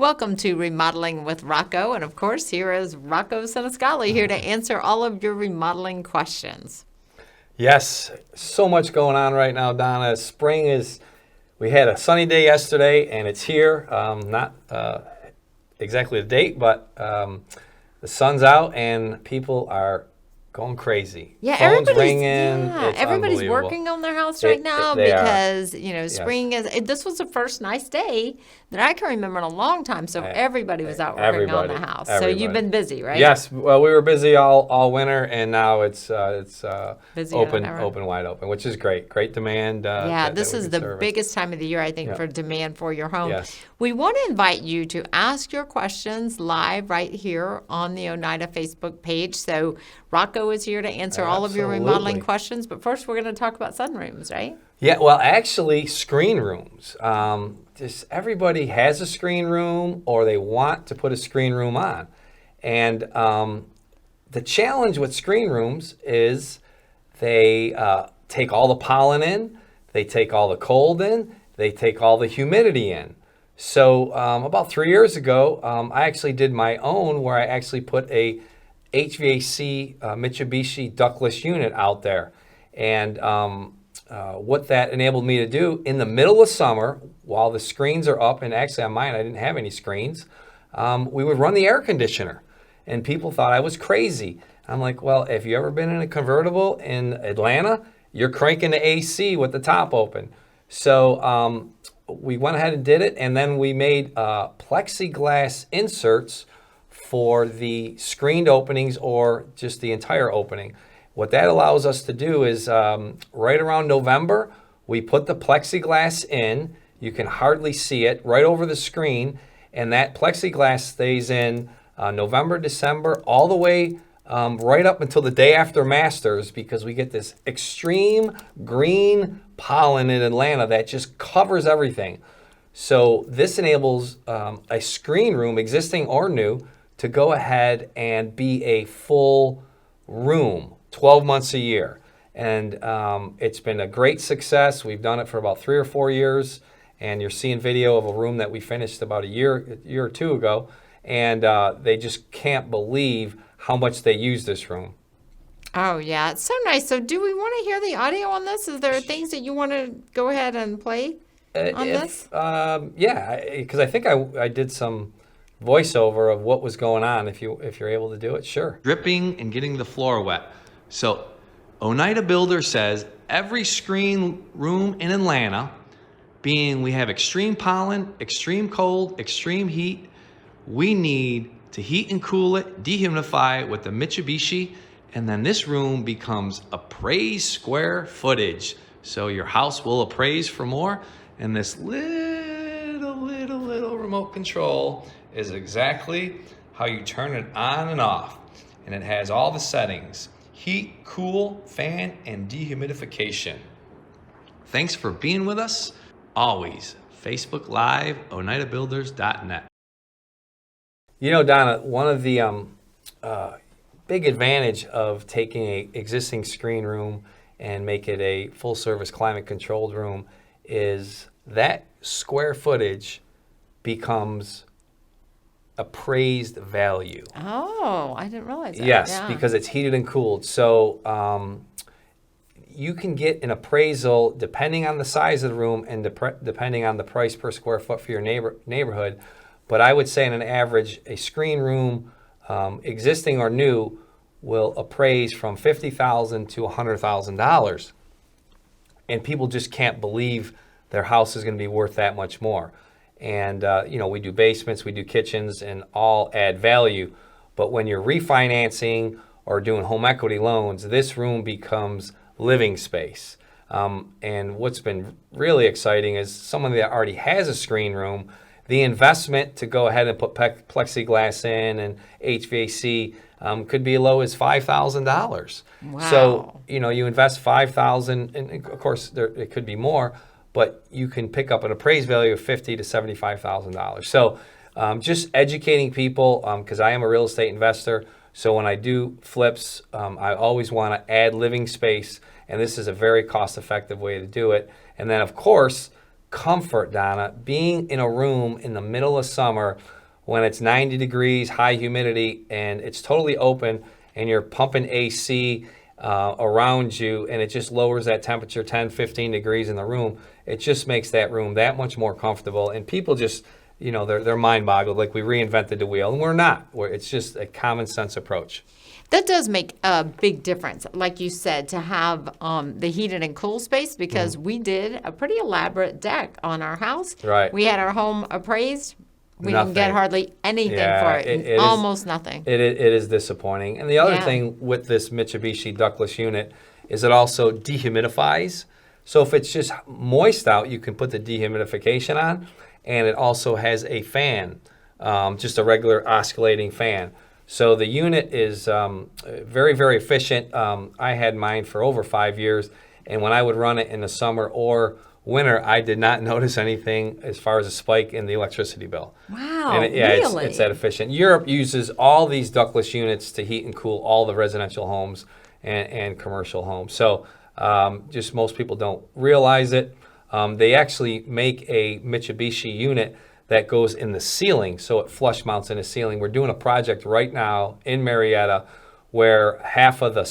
Welcome to Remodeling with Rocco. And of course, here is Rocco Senescali here to answer all of your remodeling questions. Yes, so much going on right now, Donna. We had a sunny day yesterday and it's here. Not exactly the date, but the sun's out and people are going crazy. Yeah, Phones ringing. everybody's working on their house right now they are. because, spring this was the first nice day that I can remember in a long time. So everybody was out working on the house. So you've been busy, right? Yes, well, we were busy all winter, and now it's open wide open, which is great. Great demand. This is the biggest time of the year, I think, for demand for your home. Yes. We want to invite you to ask your questions live right here on the Oneida Facebook page. So Rocco is here to answer all of your remodeling questions. But first, we're going to talk about sunrooms, right? Yeah, well, actually, screen rooms. Just everybody has a screen room, or they want to put a screen room on. And the challenge with screen rooms is they take all the pollen in, they take all the cold in, they take all the humidity in. So about 3 years ago, I actually did my own, where I actually put a HVAC Mitsubishi ductless unit out there. And what that enabled me to do in the middle of summer, while the screens are up, and actually on mine I didn't have any screens, we would run the air conditioner. And people thought I was crazy. I'm like, well, if you ever been in a convertible in Atlanta, you're cranking the AC with the top open. So we went ahead and did it, and then we made plexiglass inserts for the screened openings or just the entire opening. What that allows us to do is right around November, we put the plexiglass in. You can hardly see it right over the screen, and that plexiglass stays in November, December, all the way right up until the day after Masters, because we get this extreme green pollen in Atlanta that just covers everything. So this enables a screen room, existing or new, to go ahead and be a full room, 12 months a year. And it's been a great success. We've done it for about 3 or 4 years, and you're seeing video of a room that we finished about a year or two ago, and they just can't believe how much they use this room. Oh, yeah. It's so nice. So do we want to hear the audio on this? Is there things that you want to go ahead and play on this? Yeah, because I think I did some voiceover of what was going on. If you're able to do it, sure. Dripping and getting the floor wet. So Oneida Builder says every screen room in Atlanta, being we have extreme pollen, extreme cold, extreme heat, we need to heat and cool it, dehumidify it with the Mitsubishi, and then this room becomes appraised square footage. So your house will appraise for more, and this little remote control is exactly how you turn it on and off. And it has all the settings: heat, cool, fan, and dehumidification. Thanks for being with us. Always Facebook Live, OneidaBuilders.net. You know, Donna, one of the big advantage of taking an existing screen room and make it a full-service climate-controlled room is that square footage becomes appraised value. Oh, I didn't realize that. Yes, because it's heated and cooled. So you can get an appraisal depending on the size of the room and depending on the price per square foot for your neighborhood. But I would say on an average, a screen room, existing or new, will appraise from $50,000 to $100,000. And people just can't believe their house is going to be worth that much more. And, we do basements, we do kitchens, and all add value. But when you're refinancing or doing home equity loans, this room becomes living space. And what's been really exciting is someone that already has a screen room, the investment to go ahead and put plexiglass in and HVAC could be as low as $5,000. Wow. So, you invest $5,000, and of course it could be more, but you can pick up an appraised value of $50,000 to $75,000. So just educating people, because I am a real estate investor. So when I do flips, I always want to add living space, and this is a very cost-effective way to do it. And then, of course, comfort, Donna. Being in a room in the middle of summer when it's 90 degrees, high humidity, and it's totally open, and you're pumping AC around you, and it just lowers that temperature 10, 15 degrees in the room. It just makes that room that much more comfortable. And people just, they're mind boggled, like we reinvented the wheel, and we're not. It's just a common sense approach. That does make a big difference, like you said, to have the heated and cool space, because we did a pretty elaborate deck on our house. Right. We had our home appraised. We Nothing. didn't get hardly anything for it, almost nothing. It is disappointing. And the other thing with this Mitsubishi ductless unit is it also dehumidifies. So if it's just moist out, you can put the dehumidification on, and it also has a fan, just a regular oscillating fan. So the unit is very, very efficient. I had mine for over 5 years, and when I would run it in the summer or winter, I did not notice anything as far as a spike in the electricity bill. Wow, and really? It's that efficient. Europe uses all these ductless units to heat and cool all the residential homes and commercial homes. So just most people don't realize it. They actually make a Mitsubishi unit that goes in the ceiling, so it flush mounts in the ceiling. We're doing a project right now in Marietta where half of the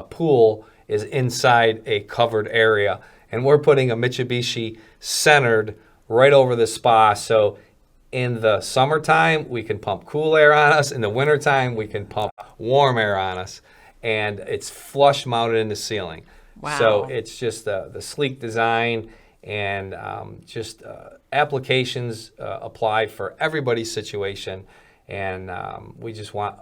pool is inside a covered area, and we're putting a Mitsubishi centered right over the spa. So in the summertime, we can pump cool air on us. In the wintertime, we can pump warm air on us, and it's flush mounted in the ceiling. Wow. So it's just the sleek design, and applications apply for everybody's situation. And we just want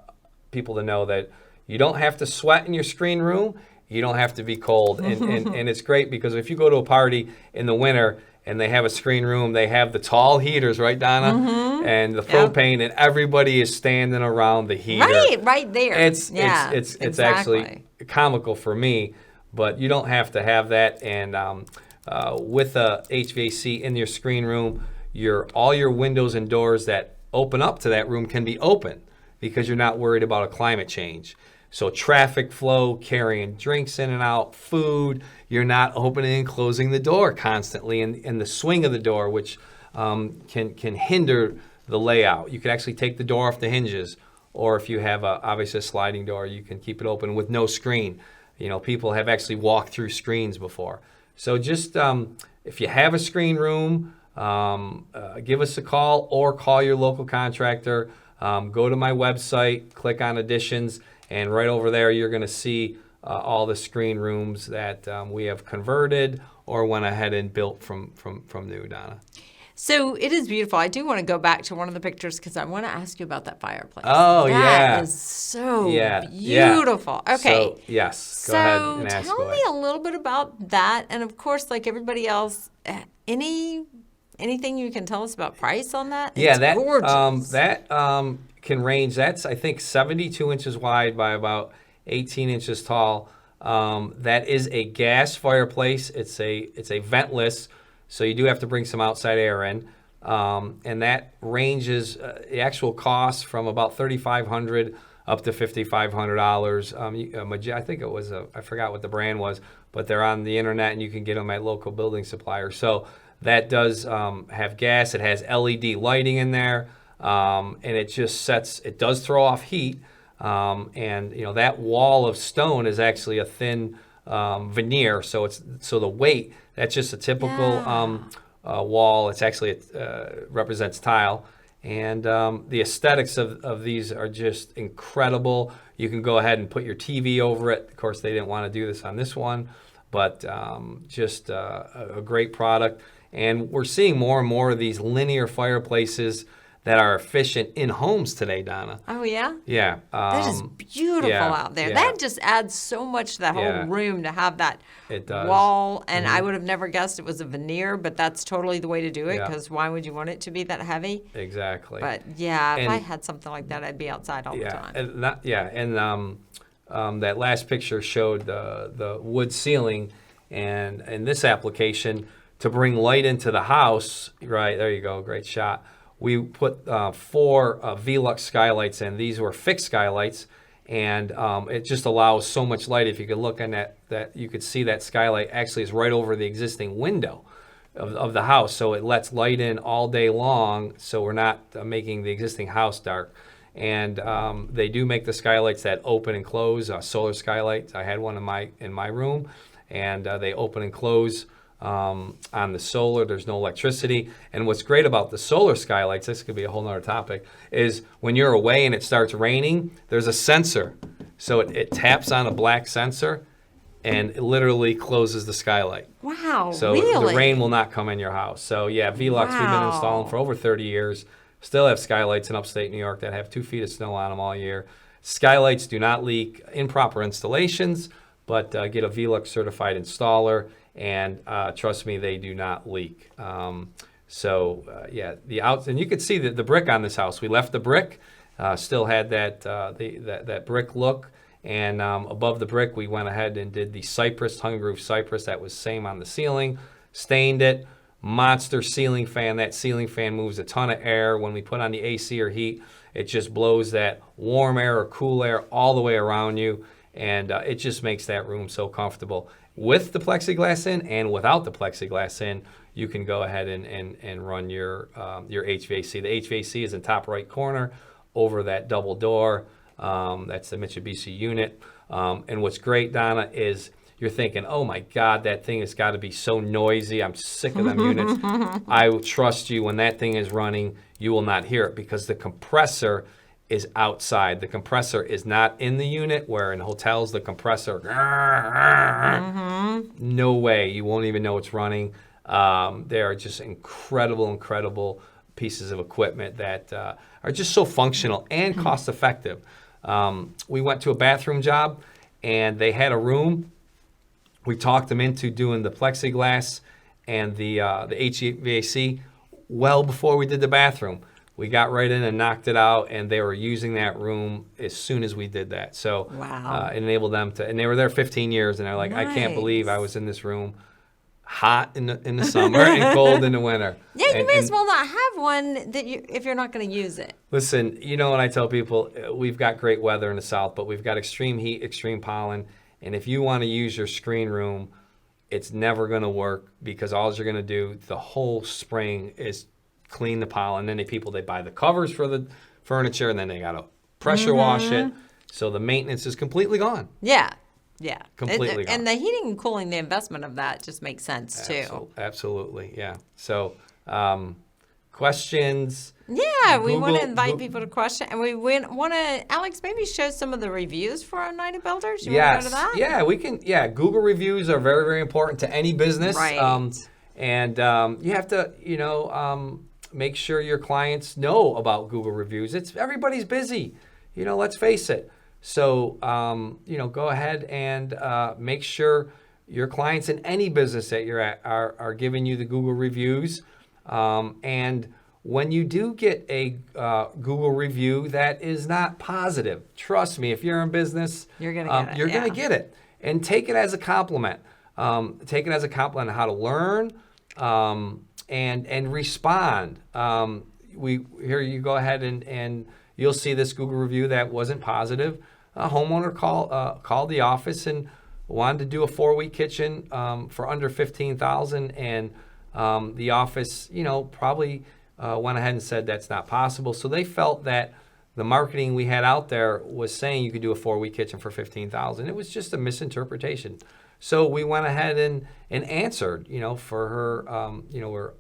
people to know that you don't have to sweat in your screen room. You don't have to be cold. And it's great because if you go to a party in the winter and they have a screen room, they have the tall heaters, right, Donna? And the propane, and everybody is standing around the heater. Right there. It's actually comical for me, but you don't have to have that. And with a HVAC in your screen room, all your windows and doors that open up to that room can be open because you're not worried about a climate change. So traffic flow, carrying drinks in and out, food, you're not opening and closing the door constantly, and the swing of the door, which can hinder the layout. You can actually take the door off the hinges, or if you have obviously a sliding door, you can keep it open with no screen. People have actually walked through screens before. So just if you have a screen room, give us a call or call your local contractor. Go to my website, click on additions, and right over there you're going to see all the screen rooms that we have converted or went ahead and built from new, Donna. So it is beautiful. I do want to go back to one of the pictures because I want to ask you about that fireplace. Oh, yeah. That is so beautiful. Yeah. Okay. So, yes. Go ahead and ask. So tell me a little bit about that. And of course, like everybody else, anything you can tell us about price on that? Yeah, it's gorgeous. That can range. That's, I think, 72 inches wide by about 18 inches tall. That is a gas fireplace. It's a ventless. So you do have to bring some outside air in, and that ranges the actual cost from about $3,500 up to $5,500. I think it was I forgot what the brand was, but they're on the internet and you can get them at local building suppliers. So that does have gas. It has LED lighting in there, and it just it does throw off heat, and that wall of stone is actually a thin veneer, so the weight. That's just a typical wall. It's actually represents tile, and the aesthetics of these are just incredible. You can go ahead and put your TV over it. Of course, they didn't want to do this on this one, but just a great product. And we're seeing more and more of these linear fireplaces that are efficient in homes today, Donna. Oh, yeah? Yeah. That is beautiful out there. Yeah. That just adds so much to that whole room to have that wall. And I would have never guessed it was a veneer, but that's totally the way to do it because why would you want it to be that heavy? Exactly. But, if I had something like that, I'd be outside all the time. And that last picture showed the wood ceiling, and in this application, to bring light into the house, right, there you go, great shot. We put 4 Velux skylights in. These were fixed skylights, and it just allows so much light. If you could look on that you could see that skylight actually is right over the existing window. of the house, so it lets light in all day long, so we're not making the existing house dark. And they do make the skylights that open and close, solar skylights. I had one in my room, and they open and close on the solar. There's no electricity. And what's great about the solar skylights, this could be a whole nother topic, is when you're away and it starts raining, there's a sensor. So it taps on a black sensor, and it literally closes the skylight. Wow, so really? The rain will not come in your house. So yeah, Velux, we've been Wow. installing for over 30 years. Still have skylights in upstate New York that have 2 feet of snow on them all year. Skylights do not leak in proper installations, but get a Velux certified installer, and trust me, they do not leak. Yeah, the outs, and you can see the brick on this house. We left the brick, still had that brick look. And above the brick, we went ahead and did the cypress, hung roof cypress that was same on the ceiling, stained it, monster ceiling fan. That ceiling fan moves a ton of air. When we put on the AC or heat, it just blows that warm air or cool air all the way around you, and it just makes that room so comfortable. With the plexiglass in and without the plexiglass in, you can go ahead and run your HVAC. The HVAC is in top right corner over that double door. That's the Mitsubishi unit. And what's great, Donna, is you're thinking, oh my God, that thing has got to be so noisy. I'm sick of them units. I will trust you, when that thing is running, you will not hear it because the compressor is outside. The compressor is not in the unit, where in hotels, the compressor, no way. You won't even know it's running. They are just incredible pieces of equipment that are just so functional and cost effective. We went to a bathroom job, and they had a room. We talked them into doing the plexiglass and the HVAC well before we did the bathroom. We got right in and knocked it out, and they were using that room as soon as we did that. So Wow. It enabled them to, and they were there 15 years, and they're like, I can't believe I was in this room hot in the summer and cold in the winter. Yeah, you may as well not have one if you're not going to use it. Listen, you know, when I tell people we've got great weather in the South, but we've got extreme heat, extreme pollen, and if you want to use your screen room, it's never going to work, because all you're going to do the whole spring is clean the pollen. Then they buy the covers for the furniture, and then they got to pressure wash it. So the maintenance is completely gone. Yeah. Completely gone. And the heating and cooling, the investment of that just makes sense too. Absolutely, yeah. So questions? Yeah, we want to Google- invite people to question, and we want to, Alex, maybe show some of the reviews for Oneida Builders. You want to go to that? Yeah, we can. Yeah, Google reviews are very, very important to any business. Right. And you have to, make sure your clients know about Google reviews. Everybody's busy. Let's face it. So, go ahead and make sure your clients in any business that you're at are giving you the Google reviews. And when you do get a Google review that is not positive, trust me, if you're in business, You're gonna get it, You're going yeah. to get it. And take it as a compliment. Take it as a compliment on how to learn and respond. Here you go ahead and you'll see this Google review that wasn't positive. A homeowner called the office and wanted to do a 4-week kitchen for under $15,000, and the office, probably went ahead and said that's not possible. So they felt that the marketing we had out there was saying you could do a 4-week kitchen for $15,000. It was just a misinterpretation. So we went ahead and answered, for her, we're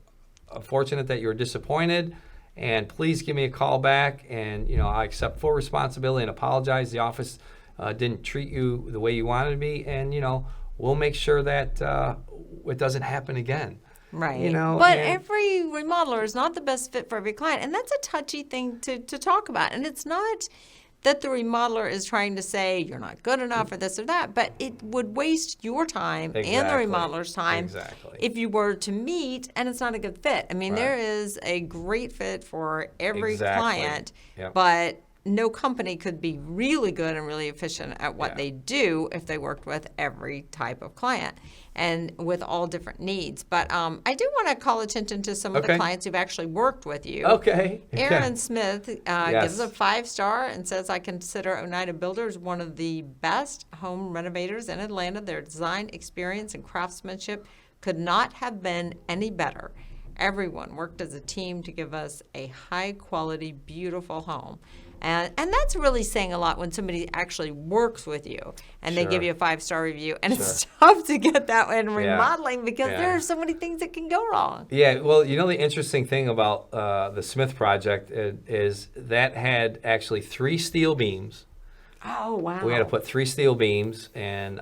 fortunate that you were disappointed, and please give me a call back, and, I accept full responsibility and apologize. The office didn't treat you the way you wanted to be, and, we'll make sure that it doesn't happen again. Right. But every remodeler is not the best fit for every client. And that's a touchy thing to talk about. And it's not that the remodeler is trying to say you're not good enough or this or that, but it would waste your time and the Exactly. remodeler's time Exactly. if you were to meet and it's not a good fit. I mean, Right. there is a great fit for every Exactly. client, Yep. but no company could be really good and really efficient at what Yeah. they do if they worked with every type of client and with all different needs. But I do want to call attention to some of the Okay. clients who've actually worked with you. Okay. Aaron Smith Yes. gives a 5-star and says, I consider Oneida Builders one of the best home renovators in Atlanta. Their design, experience, and craftsmanship could not have been any better. Everyone worked as a team to give us a high-quality, beautiful home. And that's really saying a lot when somebody actually works with you and they give you a 5-star review. And it's tough to get that in remodeling because there are so many things that can go wrong. Yeah, well, the interesting thing about the Smith project is that had actually 3 steel beams. Oh, wow. We had to put 3 steel beams, and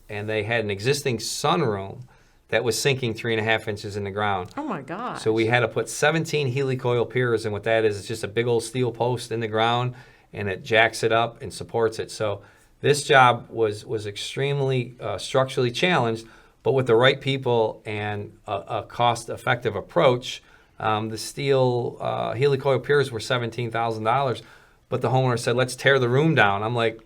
they had an existing sunroom that was sinking 3.5 inches in the ground. Oh my gosh. So we had to put 17 helicoil piers, and what that is, it's just a big old steel post in the ground, and it jacks it up and supports it. So this job was extremely structurally challenged, but with the right people and a cost-effective approach, the steel helicoil piers were $17,000, but the homeowner said, let's tear the room down. I'm like,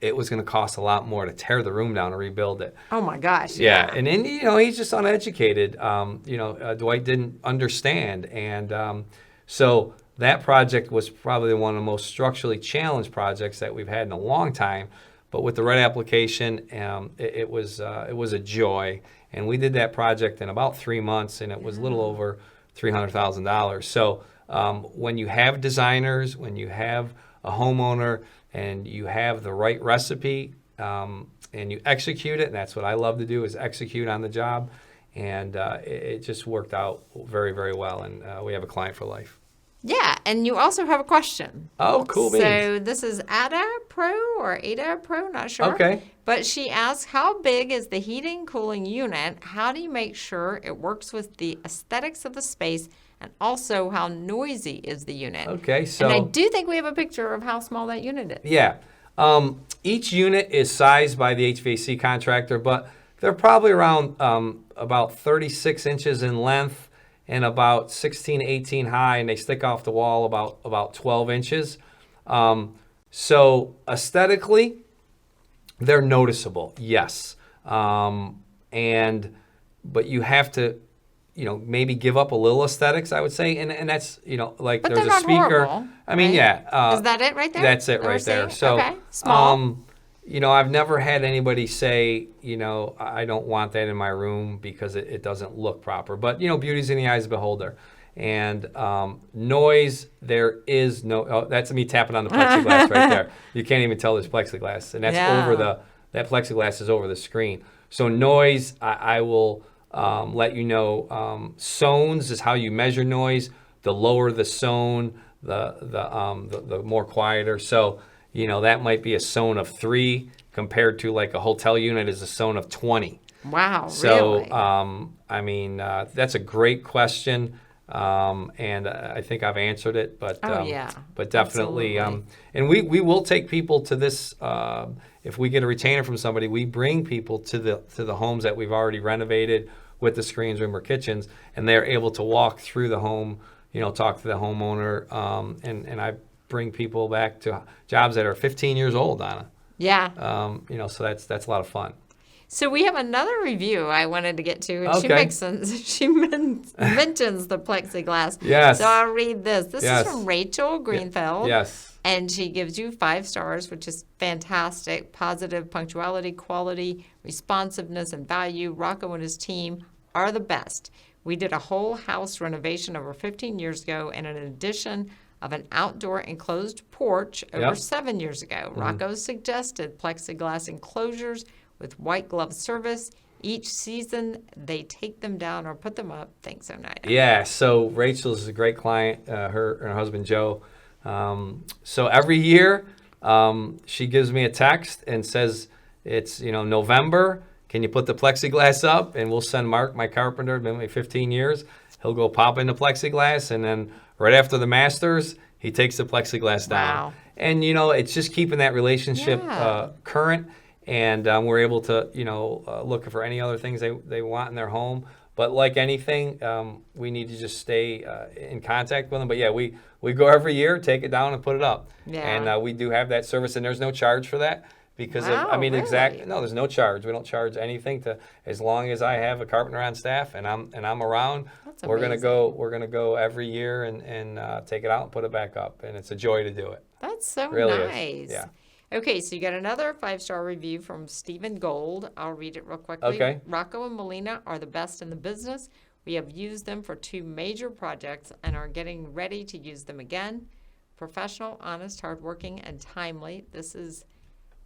it was going to cost a lot more to tear the room down and rebuild it. Oh my gosh. Yeah. And then, he's just uneducated. Dwight didn't understand. And so that project was probably one of the most structurally challenged projects that we've had in a long time. But with the right application, it was a joy. And we did that project in about 3 months, and it was a little over $300,000. So when you have designers, when you have a homeowner, and you have the right recipe, and you execute it, and that's what I love to do, is execute on the job, and it just worked out very, very well, and we have a client for life. Yeah, and you also have a question. Oh, cool beans. So this is Ada Pro or Ada Pro, not sure. Okay. But she asks, how big is the heating cooling unit? How do you make sure it works with the aesthetics of the space? And also, how noisy is the unit? Okay, so... And I do think we have a picture of how small that unit is. Yeah. Each unit is sized by the HVAC contractor, but they're probably around about 36 inches in length and about 16 to 18 high, and they stick off the wall about 12 inches. So aesthetically, they're noticeable, yes. But you have to... maybe give up a little aesthetics, I would say, and that's, like but there's a speaker. Horrible, I mean, right? Yeah. Is that it right there? That's it right there. So, okay. Small. I've never had anybody say, I don't want that in my room because it doesn't look proper. But, beauty's in the eyes of the beholder. And noise, there is no, that's me tapping on the plexiglass right there. You can't even tell there's plexiglass. And that's that plexiglass is over the screen. So noise, I will... let you know, zones is how you measure noise. The lower the zone, the more quieter. So, that might be a zone of 3 compared to like a hotel unit is a zone of 20. Wow, so, really? That's a great question. And I think I've answered it, but but definitely, and we will take people to this. If we get a retainer from somebody, we bring people to the homes that we've already renovated with the screens, room, or kitchens, and they're able to walk through the home, talk to the homeowner, and I bring people back to jobs that are 15 years old, Donna. Yeah. So that's a lot of fun. So we have another review I wanted to get to, and she mentions the plexiglass. Yes. So I'll read this. This is from Rachel Greenfield. Yes. And she gives you 5 stars, which is fantastic. Positive punctuality, quality, responsiveness, and value. Rocco and his team are the best. We did a whole house renovation over 15 years ago and an addition of an outdoor enclosed porch over 7 years ago. Rocco suggested plexiglass enclosures with white glove service. Each season, they take them down or put them up. Thanks, Oneida. Yeah, so Rachel's a great client, her and her husband, Joe. So every year, she gives me a text and says, it's, November, can you put the plexiglass up? And we'll send Mark, my carpenter, been with me 15 years. He'll go pop in the plexiglass, and then right after the Masters, he takes the plexiglass down. Wow. And, it's just keeping that relationship current. And we're able to, look for any other things they want in their home. But like anything, we need to just stay in contact with them. But yeah, we go every year, take it down and put it up. Yeah. And we do have that service, and there's no charge for that. Because really? No, there's no charge. We don't charge anything as long as I have a carpenter on staff and I'm around. That's we're amazing. gonna go every year and take it out and put it back up. And it's a joy to do it. That's so Really nice. is. Yeah. Okay, so you got another 5-star review from Stephen Gould. I'll read it real quickly. Okay. Rocco and Melina are the best in the business. We have used them for 2 major projects and are getting ready to use them again. Professional, honest, hardworking, and timely. This is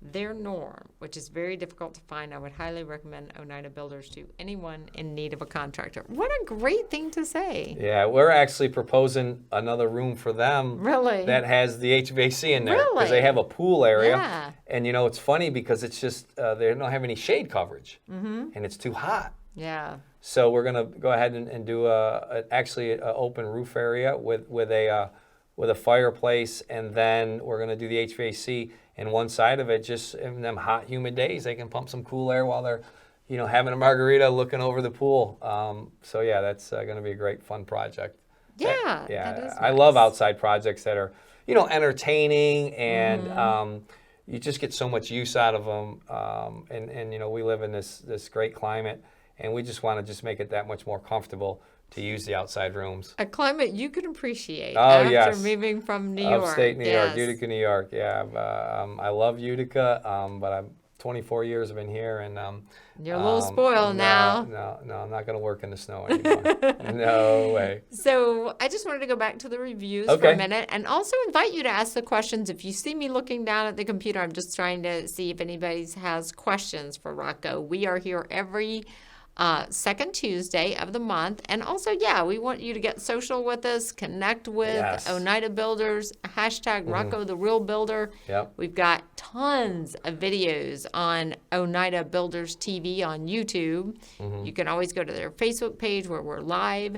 their norm, which is very difficult to find. I would highly recommend Oneida Builders to anyone in need of a contractor. What a great thing to say. Yeah, we're actually proposing another room for them. Really? That has the HVAC in there. Really? Because they have a pool area. Yeah. And you know, it's funny because it's just, they don't have any shade coverage. And it's too hot. Yeah. So we're going to go ahead and do actually an open roof area with a fireplace, and then we're going to do the HVAC. And one side of it, just in them hot, humid days, they can pump some cool air while they're, having a margarita looking over the pool. So yeah, that's going to be a great, fun project. Yeah, That is I nice. love outside projects that are, entertaining, and you just get so much use out of them. And we live in this great climate, and we just want to just make it that much more comfortable to use the outside rooms. A climate you can appreciate Oh, after yes. moving from New York. Upstate New York, Yes. Utica, New York. Yeah, I love Utica, but I'm 24 years I've been here, and You're a little spoiled now. No, I'm not going to work in the snow anymore. No way. So I just wanted to go back to the reviews for Okay. a minute, and also invite you to ask the questions. If you see me looking down at the computer, I'm just trying to see if anybody has questions for Rocco. We are here every second Tuesday of the month. And also, we want you to get social with us, connect with Yes. Oneida Builders, hashtag Rocco the Real Builder. Yep. We've got tons of videos on Oneida Builders TV on YouTube. You can always go to their Facebook page where we're live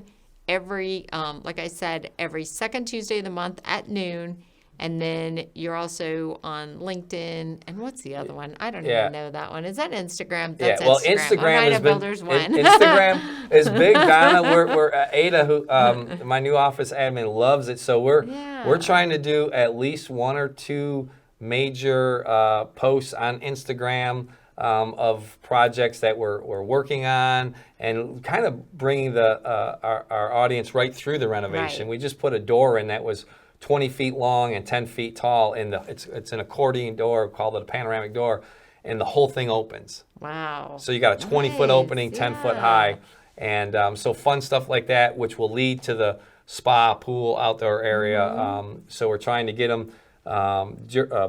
every, like I said, every second Tuesday of the month at noon. And then you're also on LinkedIn. And what's the other one? I don't even know that one. Is that Instagram? That's Instagram Oneida has Builders been one. Instagram is big. Donna, we're Ada, who my new office admin, loves it. So we're trying to do at least 1 or 2 major posts on Instagram of projects that we're working on, and kind of bringing our audience right through the renovation. Right. We just put a door in that was 20 feet long and 10 feet tall. It's an accordion door, called it a panoramic door, and the whole thing opens. Wow. So you got a 20-foot Nice, opening, 10-foot yeah. high, and so fun stuff like that, which will lead to the spa, pool, outdoor area. So we're trying to get them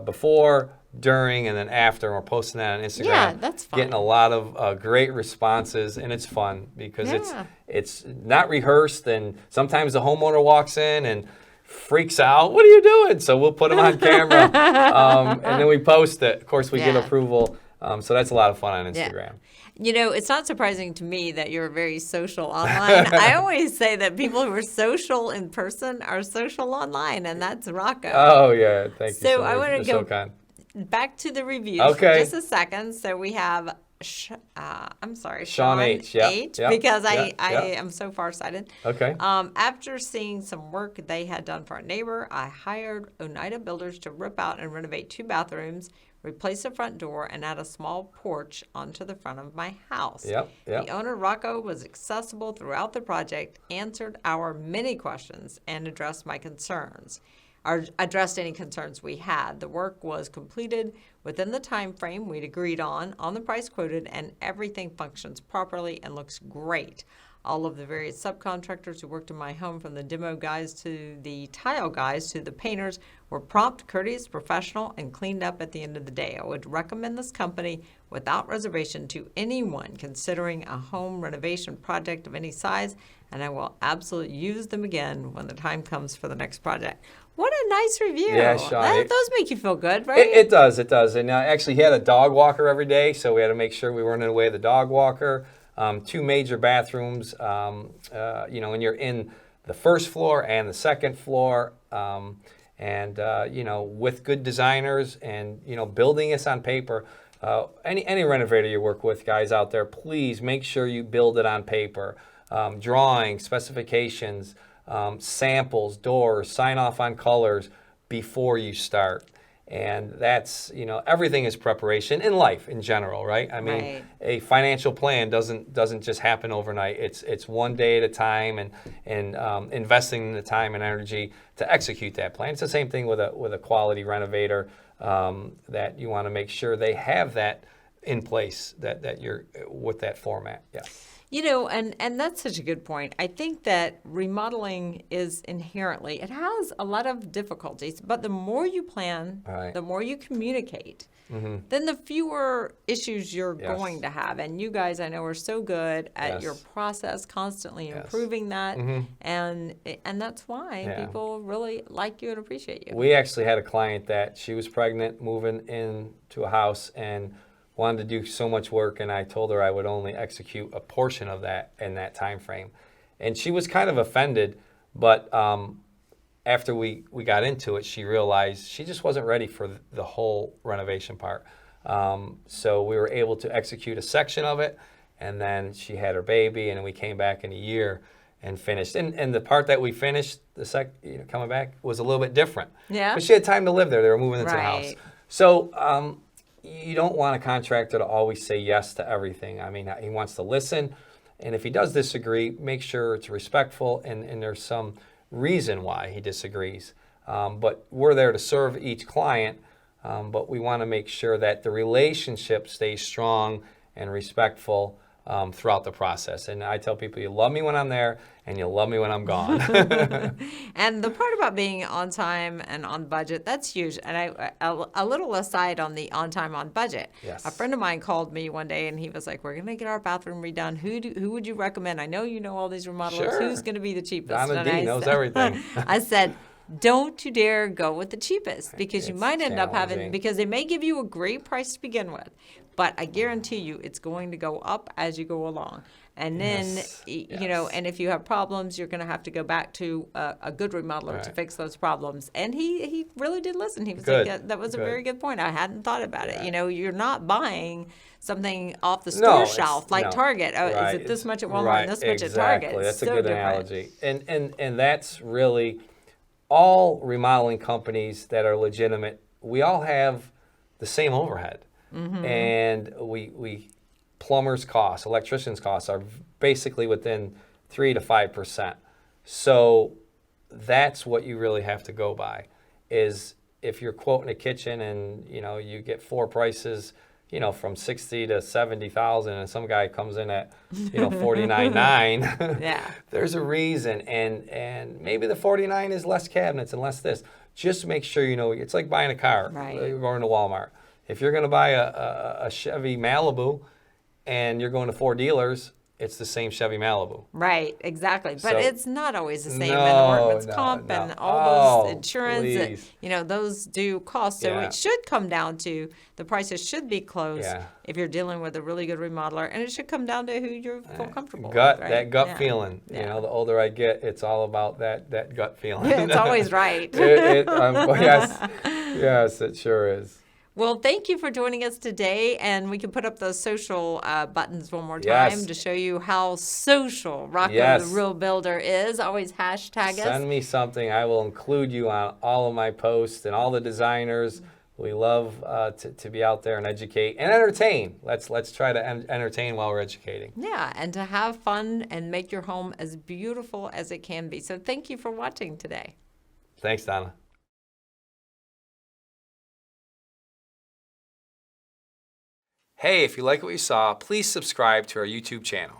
before, during, and then after. And we're posting that on Instagram. Yeah, that's fun. Getting a lot of great responses, and it's fun because Yeah. it's not rehearsed, and sometimes the homeowner walks in and freaks out. What are you doing? So we'll put them on camera, and then we post it. Of course, we get Yeah. approval. So that's a lot of fun on Instagram. It's not surprising to me that you're very social online. I always say that people who are social in person are social online, and that's Rocco. Oh, yeah. Thank you So so much. I wanna You're go so kind. Back to the reviews Okay. for just a second. So we have, Sean Sean H. Yep, H, yep, because I yep. am so farsighted. Okay. After seeing some work they had done for a neighbor, I hired Oneida Builders to rip out and renovate 2 bathrooms, replace the front door, and add a small porch onto the front of my house. Yep. The owner, Rocco, was accessible throughout the project, answered our many questions, and addressed my concerns. Or addressed any concerns we had. The work was completed within the time frame we'd agreed on the price quoted, and everything functions properly and looks great. All of the various subcontractors who worked in my home, from the demo guys to the tile guys to the painters, were prompt, courteous, professional, and cleaned up at the end of the day. I would recommend this company without reservation to anyone considering a home renovation project of any size, and I will absolutely use them again when the time comes for the next project. What a nice review. Yeah, Sean, Those make you feel good, right? It does. And actually, he had a dog walker every day, so we had to make sure we weren't in the way of the dog walker. 2 major bathrooms, and you're in the first floor and the second floor, with good designers, and, building this on paper. Any renovator you work with, guys out there, please make sure you build it on paper. Drawings, specifications, samples, doors, sign off on colors before you start. And that's, everything is preparation in life in general, right? I mean, Right. a financial plan doesn't just happen overnight. It's one day at a time, and investing the time and energy to execute that plan. It's the same thing with a quality renovator. that you want to make sure they have that in place, that you're with that format. Yeah. You know, and that's such a good point. I think that remodeling is inherently, it has a lot of difficulties, but the more you plan, Right. the more you communicate, then the fewer issues you're Yes. going to have. And you guys, I know, are so good at Yes. your process, constantly Yes. improving that. And that's why Yeah. people really like you and appreciate you. We actually had a client that she was pregnant, moving into a house, and wanted to do so much work, and I told her I would only execute a portion of that in that time frame. And she was kind of offended, but after we got into it, she realized she just wasn't ready for the whole renovation part. So we were able to execute a section of it, and then she had her baby, and then we came back in a year and finished. And the part that we finished, coming back, was a little bit different. Yeah. But she had time to live there. They were moving into the house. Right. So you don't want a contractor to always say yes to everything. I mean, he wants to listen, and if he does disagree, make sure it's respectful and there's some reason why he disagrees. But we're there to serve each client, but we want to make sure that the relationship stays strong and respectful throughout the process. And I tell people, you love me when I'm there, and you'll love me when I'm gone. And the part about being on time and on budget, that's huge. And a little aside on the on time, on budget. Yes. A friend of mine called me one day and he was like, we're going to get our bathroom redone. Who would you recommend? I know you know all these remodelers. Sure. Who's going to be the cheapest? Donna And D I knows said- everything. I said, don't you dare go with the cheapest, because you It's might end up having, challenging. because they may give you a great price to begin with, but I guarantee you it's going to go up as you go along. And then, Yes, you know, yes. and if you have problems, you're going to have to go back to a good remodeler to Right. fix those problems. And he really did listen. He was Good, like, that was a good. very good point. I hadn't thought about it. Yeah. You know, you're not buying something off the No, store it's- shelf like no. Target. Oh, Right. is it this much at Walmart Right, and this much exactly. at Target? That's So a good different. analogy. And that's really all remodeling companies that are legitimate. We all have the same overhead, and we plumbers' costs, electricians' costs are basically within 3 to 5%. So that's what you really have to go by. Is if you're quoting a kitchen and you get 4 prices, from 60 to 70,000, and some guy comes in at 49.9. Yeah. There's a reason, and maybe the 49 is less cabinets and less this. Just make sure it's like buying a car. Right. You're going to Walmart. If you're going to buy a Chevy Malibu, and you're going to 4 dealers, it's the same Chevy Malibu. Right, exactly. But So- it's not always the same. No, And the workman's no, comp no. and all those Oh, insurance, please. those do cost. So Yeah. it should come down to the prices should be close Yeah. if you're dealing with a really good remodeler, and it should come down to who you feel comfortable Gut, with. Right? that gut Yeah. feeling. Yeah. The older I get, it's all about that gut feeling. It's always right. Yes, it sure is. Well, thank you for joining us today, and we can put up those social buttons one more time Yes. to show you how social Rocco Yes. the Real Builder is. Always hashtag us. Send me something. I will include you on all of my posts, and all the designers. We love to be out there and educate and entertain. Let's try to entertain while we're educating. Yeah, and to have fun and make your home as beautiful as it can be. So thank you for watching today. Thanks, Donna. Hey, if you like what you saw, please subscribe to our YouTube channel.